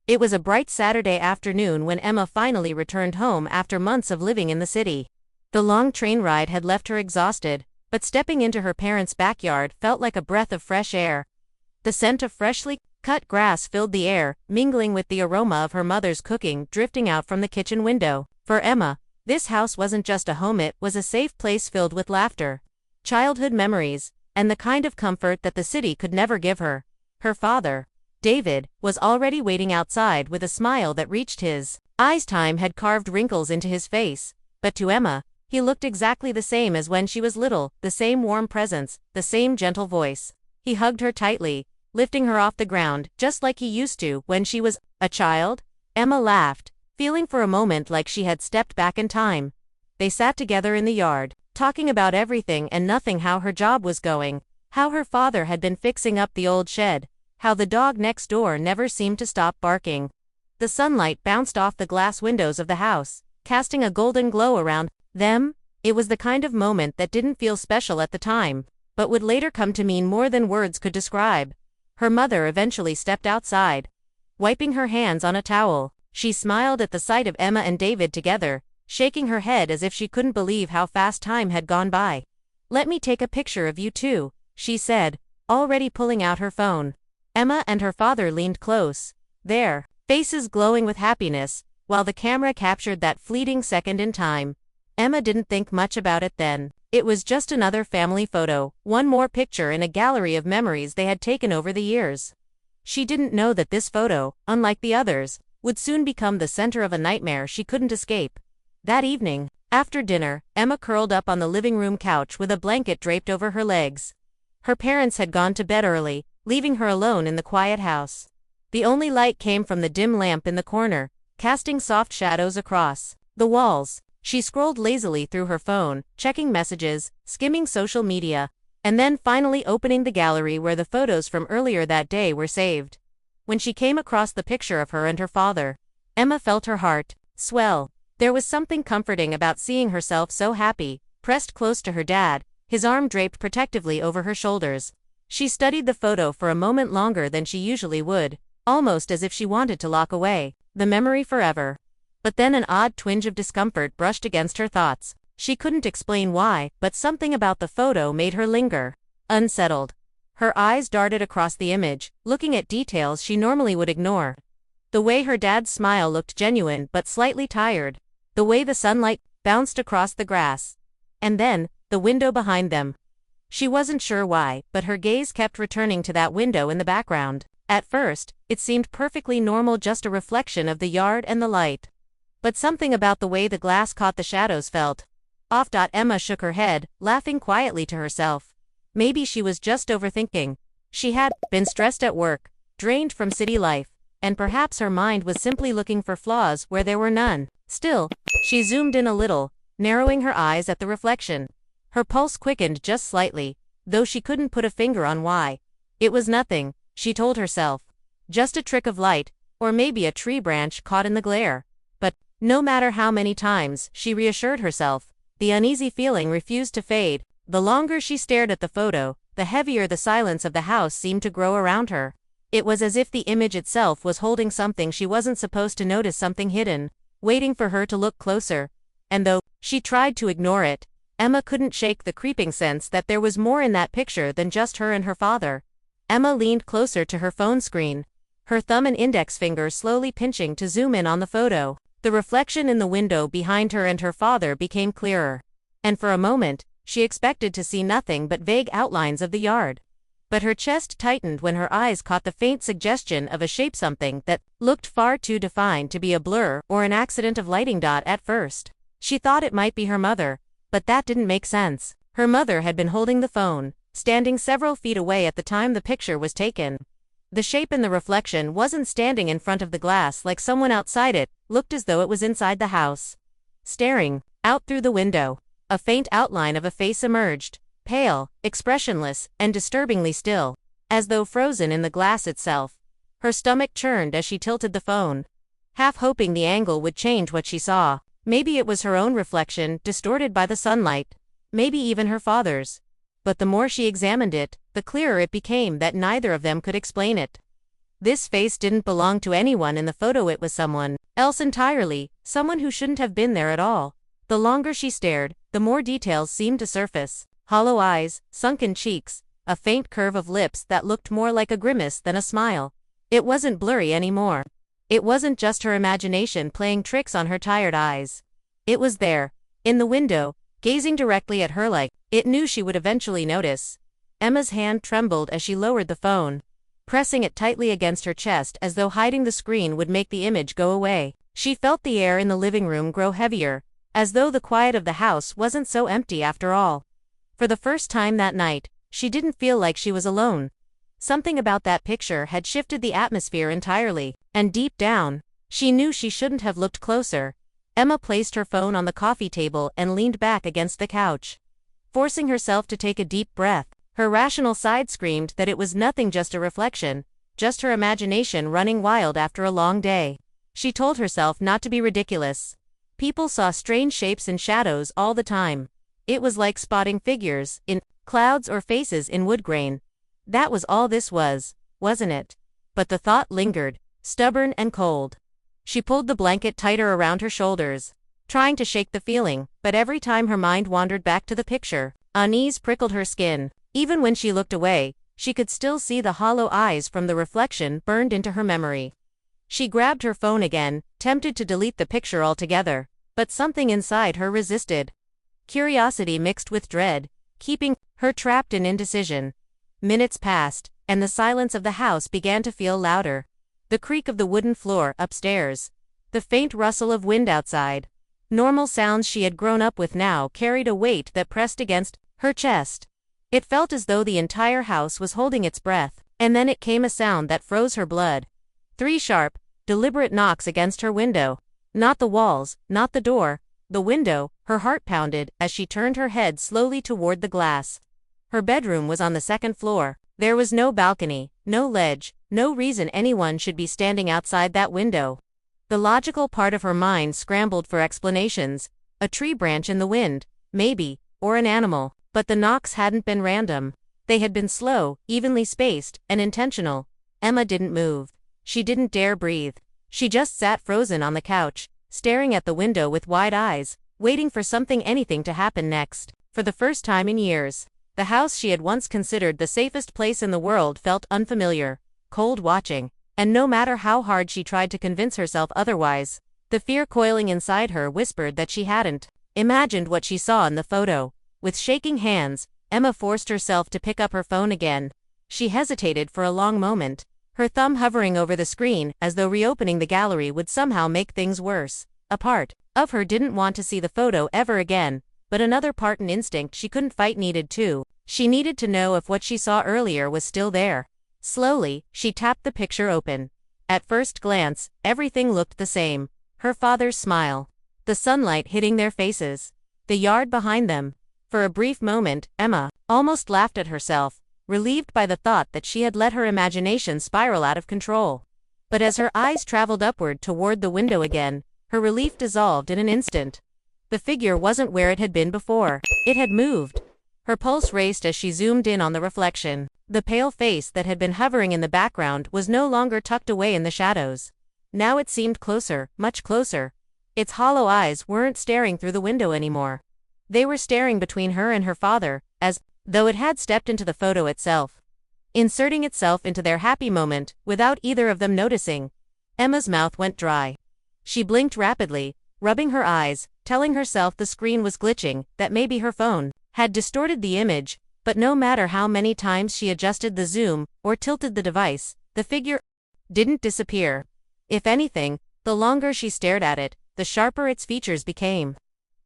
It was a bright Saturday afternoon when Emma finally returned home after months of living in the city. The long train ride had left her exhausted, but stepping into her parents' backyard felt like a breath of fresh air. The scent of freshly cut grass filled the air, mingling with the aroma of her mother's cooking drifting out from the kitchen window. For Emma, this house wasn't just a home, it was a safe place filled with laughter, childhood memories, and the kind of comfort that the city could never give her. Her father, David, was already waiting outside with a smile that reached his eyes. Time had carved wrinkles into his face, but to Emma, he looked exactly the same as when she was little, the same warm presence, the same gentle voice. He hugged her tightly, lifting her off the ground, just like he used to when she was a child. Emma laughed, feeling for a moment like she had stepped back in time. They sat together in the yard, talking about everything and nothing: how her job was going, how her father had been fixing up the old shed, how the dog next door never seemed to stop barking. The sunlight bounced off the glass windows of the house, casting a golden glow around them. It was the kind of moment that didn't feel special at the time, but would later come to mean more than words could describe. Her mother eventually stepped outside. Wiping her hands on a towel, she smiled at the sight of Emma and David together, shaking her head as if she couldn't believe how fast time had gone by. "Let me take a picture of you too," she said, already pulling out her phone. Emma and her father leaned close, their faces glowing with happiness, while the camera captured that fleeting second in time. Emma didn't think much about it then. It was just another family photo, one more picture in a gallery of memories they had taken over the years. She didn't know that this photo, unlike the others, would soon become the center of a nightmare she couldn't escape. That evening, after dinner, Emma curled up on the living room couch with a blanket draped over her legs. Her parents had gone to bed early, leaving her alone in the quiet house. The only light came from the dim lamp in the corner, casting soft shadows across the walls. She scrolled lazily through her phone, checking messages, skimming social media, and then finally opening the gallery where the photos from earlier that day were saved. When she came across the picture of her and her father, Emma felt her heart swell. There was something comforting about seeing herself so happy, pressed close to her dad, his arm draped protectively over her shoulders. She studied the photo for a moment longer than she usually would, almost as if she wanted to lock away the memory forever. But then an odd twinge of discomfort brushed against her thoughts. She couldn't explain why, but something about the photo made her linger, unsettled. Her eyes darted across the image, looking at details she normally would ignore. The way her dad's smile looked genuine but slightly tired. The way the sunlight bounced across the grass. And then, the window behind them. She wasn't sure why, but her gaze kept returning to that window in the background. At first, it seemed perfectly normal, just a reflection of the yard and the light. But something about the way the glass caught the shadows felt off. Emma shook her head, laughing quietly to herself. Maybe she was just overthinking. She had been stressed at work, drained from city life, and perhaps her mind was simply looking for flaws where there were none. Still, she zoomed in a little, narrowing her eyes at the reflection. Her pulse quickened just slightly, though she couldn't put a finger on why. It was nothing, she told herself. Just a trick of light, or maybe a tree branch caught in the glare. But no matter how many times she reassured herself, the uneasy feeling refused to fade. The longer she stared at the photo, the heavier the silence of the house seemed to grow around her. It was as if the image itself was holding something she wasn't supposed to notice, something hidden, waiting for her to look closer. And though she tried to ignore it, Emma couldn't shake the creeping sense that there was more in that picture than just her and her father. Emma leaned closer to her phone screen, her thumb and index finger slowly pinching to zoom in on the photo. The reflection in the window behind her and her father became clearer. And for a moment, she expected to see nothing but vague outlines of the yard. But her chest tightened when her eyes caught the faint suggestion of a shape, something that looked far too defined to be a blur or an accident of lighting. At first, she thought it might be her mother, but that didn't make sense. Her mother had been holding the phone, standing several feet away at the time the picture was taken. The shape in the reflection wasn't standing in front of the glass like someone outside it, looked as though it was inside the house. Staring out through the window, a faint outline of a face emerged, pale, expressionless, and disturbingly still, as though frozen in the glass itself. Her stomach churned as she tilted the phone, half hoping the angle would change what she saw. Maybe it was her own reflection, distorted by the sunlight. Maybe even her father's. But the more she examined it, the clearer it became that neither of them could explain it. This face didn't belong to anyone in the photo, it was someone else entirely, someone who shouldn't have been there at all. The longer she stared, the more details seemed to surface. Hollow eyes, sunken cheeks, a faint curve of lips that looked more like a grimace than a smile. It wasn't blurry anymore. It wasn't just her imagination playing tricks on her tired eyes. It was there, in the window, gazing directly at her like it knew she would eventually notice. Emma's hand trembled as she lowered the phone, pressing it tightly against her chest as though hiding the screen would make the image go away. She felt the air in the living room grow heavier, as though the quiet of the house wasn't so empty after all. For the first time that night, she didn't feel like she was alone. Something about that picture had shifted the atmosphere entirely, and deep down, she knew she shouldn't have looked closer. Emma placed her phone on the coffee table and leaned back against the couch. Forcing herself to take a deep breath, her rational side screamed that it was nothing, just a reflection, just her imagination running wild after a long day. She told herself not to be ridiculous. People saw strange shapes and shadows all the time. It was like spotting figures in clouds or faces in wood grain. That was all this was, wasn't it? But the thought lingered, stubborn and cold. She pulled the blanket tighter around her shoulders, trying to shake the feeling, but every time her mind wandered back to the picture, unease prickled her skin. Even when she looked away, she could still see the hollow eyes from the reflection burned into her memory. She grabbed her phone again, tempted to delete the picture altogether, but something inside her resisted. Curiosity mixed with dread, keeping her trapped in indecision. Minutes passed, and the silence of the house began to feel louder. The creak of the wooden floor upstairs, the faint rustle of wind outside. Normal sounds she had grown up with now carried a weight that pressed against her chest. It felt as though the entire house was holding its breath, and then it came a sound that froze her blood. 3 sharp, deliberate knocks against her window. Not the walls, not the door, the window. Her heart pounded as she turned her head slowly toward the glass. Her bedroom was on the 2nd floor. There was no balcony, no ledge, no reason anyone should be standing outside that window. The logical part of her mind scrambled for explanations. A tree branch in the wind, maybe, or an animal. But the knocks hadn't been random. They had been slow, evenly spaced, and intentional. Emma didn't move. She didn't dare breathe. She just sat frozen on the couch, staring at the window with wide eyes, waiting for anything to happen next. For the first time in years, the house she had once considered the safest place in the world felt unfamiliar, cold watching, and no matter how hard she tried to convince herself otherwise, the fear coiling inside her whispered that she hadn't imagined what she saw in the photo. With shaking hands, Emma forced herself to pick up her phone again. She hesitated for a long moment, her thumb hovering over the screen as though reopening the gallery would somehow make things worse. A part of her didn't want to see the photo ever again, but another part, an instinct she couldn't fight, needed to. She needed to know if what she saw earlier was still there. Slowly, she tapped the picture open. At first glance, everything looked the same. Her father's smile, the sunlight hitting their faces, the yard behind them. For a brief moment, Emma almost laughed at herself, relieved by the thought that she had let her imagination spiral out of control. But as her eyes traveled upward toward the window again, her relief dissolved in an instant. The figure wasn't where it had been before. It had moved. Her pulse raced as she zoomed in on the reflection. The pale face that had been hovering in the background was no longer tucked away in the shadows. Now it seemed closer, much closer. Its hollow eyes weren't staring through the window anymore. They were staring between her and her father, as though it had stepped into the photo itself, inserting itself into their happy moment without either of them noticing. Emma's mouth went dry. She blinked rapidly, rubbing her eyes, telling herself the screen was glitching, that maybe her phone had distorted the image, but no matter how many times she adjusted the zoom or tilted the device, the figure didn't disappear. If anything, the longer she stared at it, the sharper its features became.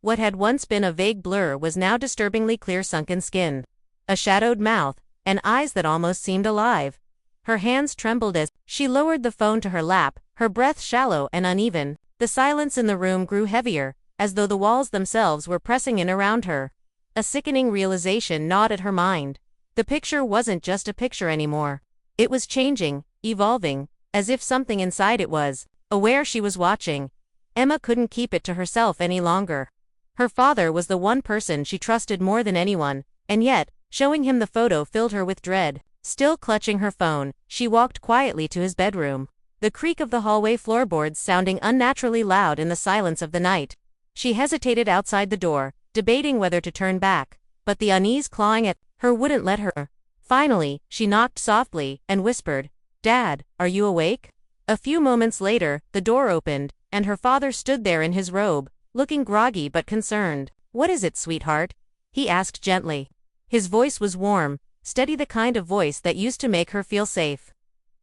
What had once been a vague blur was now disturbingly clear, sunken skin, a shadowed mouth, and eyes that almost seemed alive. Her hands trembled as she lowered the phone to her lap, her breath shallow and uneven. The silence in the room grew heavier, as though the walls themselves were pressing in around her. A sickening realization gnawed at her mind. The picture wasn't just a picture anymore. It was changing, evolving, as if something inside it was aware she was watching. Emma couldn't keep it to herself any longer. Her father was the one person she trusted more than anyone, and yet, showing him the photo filled her with dread. Still clutching her phone, she walked quietly to his bedroom. The creak of the hallway floorboards sounding unnaturally loud in the silence of the night. She hesitated outside the door, debating whether to turn back, but the unease clawing at her wouldn't let her. Finally, she knocked softly and whispered, "Dad, are you awake?" A few moments later, the door opened, and her father stood there in his robe, looking groggy but concerned. "What is it, sweetheart?" he asked gently. His voice was warm, steady, the kind of voice that used to make her feel safe.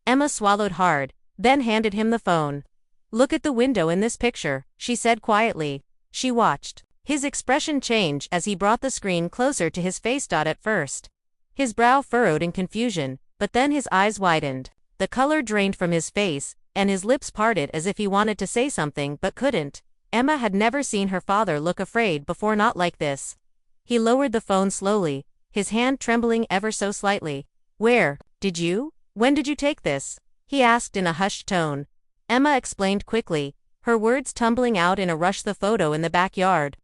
Emma swallowed hard, then handed him the phone. "Look at the window in this picture," she said quietly. She watched his expression change as he brought the screen closer to his face. At first, his brow furrowed in confusion, but then his eyes widened. The color drained from his face, and his lips parted as if he wanted to say something but couldn't. Emma had never seen her father look afraid before, not like this. He lowered the phone slowly, his hand trembling ever so slightly. When did you take this?" he asked in a hushed tone. Emma explained quickly, her words tumbling out in a rush. The photo in the backyard.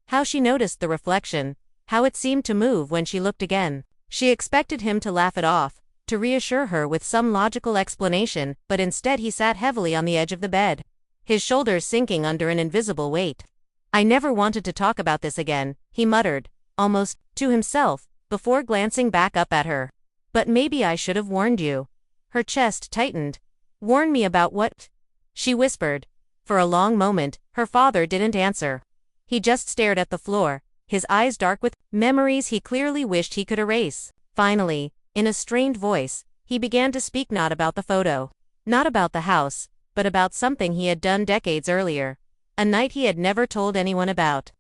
How she noticed the reflection, how it seemed to move when she looked again. She expected him to laugh it off, to reassure her with some logical explanation, but instead he sat heavily on the edge of the bed, his shoulders sinking under an invisible weight. "I never wanted to talk about this again," he muttered, almost to himself, before glancing back up at her. "But maybe I should have warned you." Her chest tightened. "Warn me about what?" she whispered. For a long moment, her father didn't answer. He just stared at the floor, his eyes dark with memories he clearly wished he could erase. Finally, in a strained voice, he began to speak, not about the photo, not about the house, but about something he had done decades earlier. A night he had never told anyone about.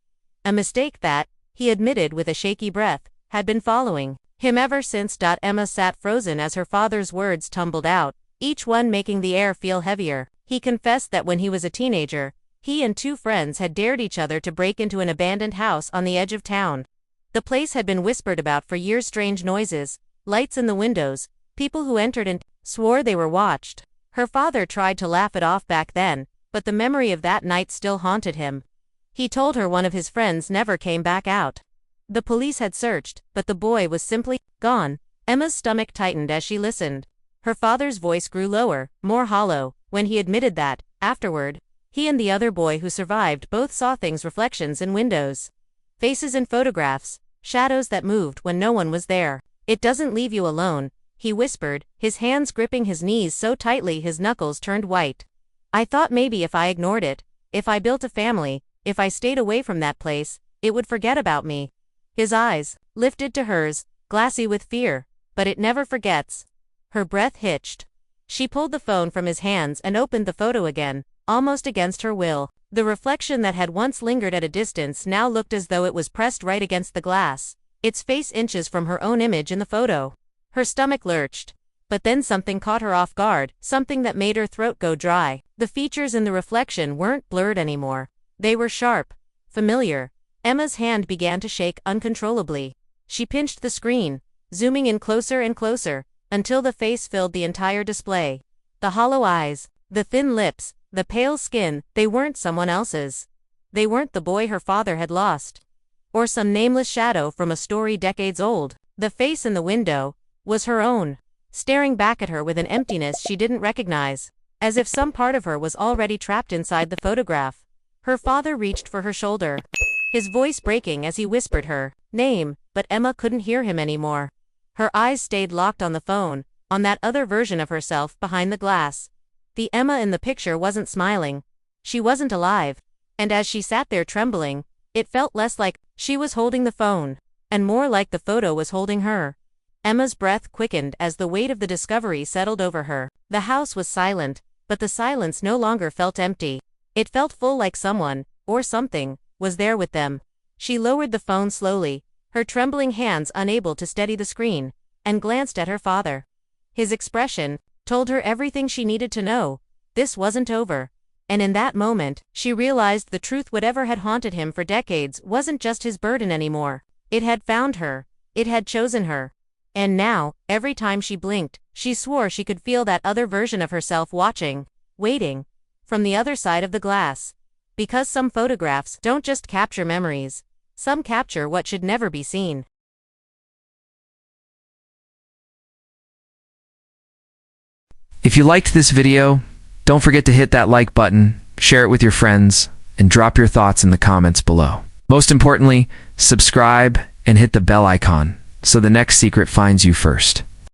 A mistake that, he admitted with a shaky breath, had been following him ever since. Emma sat frozen as her father's words tumbled out, each one making the air feel heavier. He confessed that when he was a teenager, he and two friends had dared each other to break into an abandoned house on the edge of town. The place had been whispered about for years. Strange noises, lights in the windows, people who entered and swore they were watched. Her father tried to laugh it off back then, but the memory of that night still haunted him. He told her one of his friends never came back out. The police had searched, but the boy was simply gone. Emma's stomach tightened as she listened. Her father's voice grew lower, more hollow, when he admitted that, afterward, he and the other boy who survived both saw things, reflections in windows, faces in photographs, shadows that moved when no one was there. "It doesn't leave you alone," he whispered, his hands gripping his knees so tightly his knuckles turned white. "I thought maybe if I ignored it, if I built a family, if I stayed away from that place, it would forget about me." His eyes lifted to hers, glassy with fear. "But it never forgets." Her breath hitched. She pulled the phone from his hands and opened the photo again, almost against her will. The reflection that had once lingered at a distance now looked as though it was pressed right against the glass, its face inches from her own image in the photo. Her stomach lurched. But then something caught her off guard, something that made her throat go dry. The features in the reflection weren't blurred anymore. They were sharp, familiar. Emma's hand began to shake uncontrollably. She pinched the screen, zooming in closer and closer, until the face filled the entire display. The hollow eyes, the thin lips, the pale skin, they weren't someone else's. They weren't the boy her father had lost, or some nameless shadow from a story decades old. The face in the window was her own, staring back at her with an emptiness she didn't recognize, as if some part of her was already trapped inside the photograph. Her father reached for her shoulder, his voice breaking as he whispered her name, but Emma couldn't hear him anymore. Her eyes stayed locked on the phone, on that other version of herself behind the glass. The Emma in the picture wasn't smiling. She wasn't alive. And as she sat there trembling, it felt less like she was holding the phone, and more like the photo was holding her. Emma's breath quickened as the weight of the discovery settled over her. The house was silent, but the silence no longer felt empty. It felt full, like someone, or something, was there with them. She lowered the phone slowly, her trembling hands unable to steady the screen, and glanced at her father. His expression told her everything she needed to know. This wasn't over. And in that moment, she realized the truth. Whatever had haunted him for decades wasn't just his burden anymore. It had found her. It had chosen her. And now, every time she blinked, she swore she could feel that other version of herself watching, waiting, from the other side of the glass. Because some photographs don't just capture memories. Some capture what should never be seen. If you liked this video, don't forget to hit that like button, share it with your friends, and drop your thoughts in the comments below. Most importantly, subscribe and hit the bell icon so the next secret finds you first.